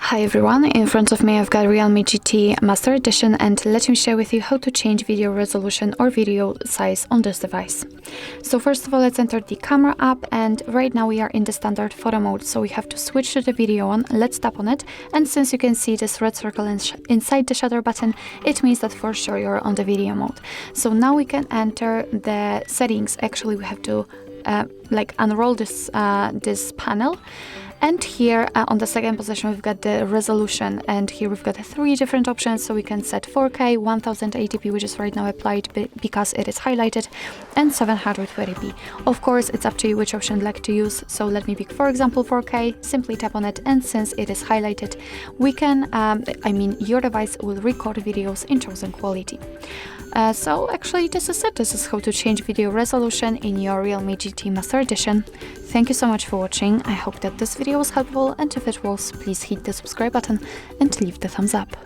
Hi everyone, in front of me I've got Realme GT Master Edition, and let me share with you how to change video resolution or video size on this device. So first of all, let's enter the camera app, and right now we are in the standard photo mode, so we have to switch to the video one. Let's tap on it, and since you can see this red circle inside the shutter button, it means that for sure you're on the video mode. So now we can enter the settings. Actually, we have to unroll this panel. And here on the second position, we've got the resolution, and here we've got 3 different options. So we can set 4K, 1080p, which is right now applied because it is highlighted, and 720p. Of course, it's up to you which option you'd like to use. So let me pick, for example, 4K, simply tap on it, and since it is highlighted, we can, your device will record videos in chosen quality. So actually this is it. This is how to change video resolution in your Realme GT Master Edition. Thank you so much for watching. I hope that this video was helpful, and if it was, please hit the subscribe button and leave the thumbs up.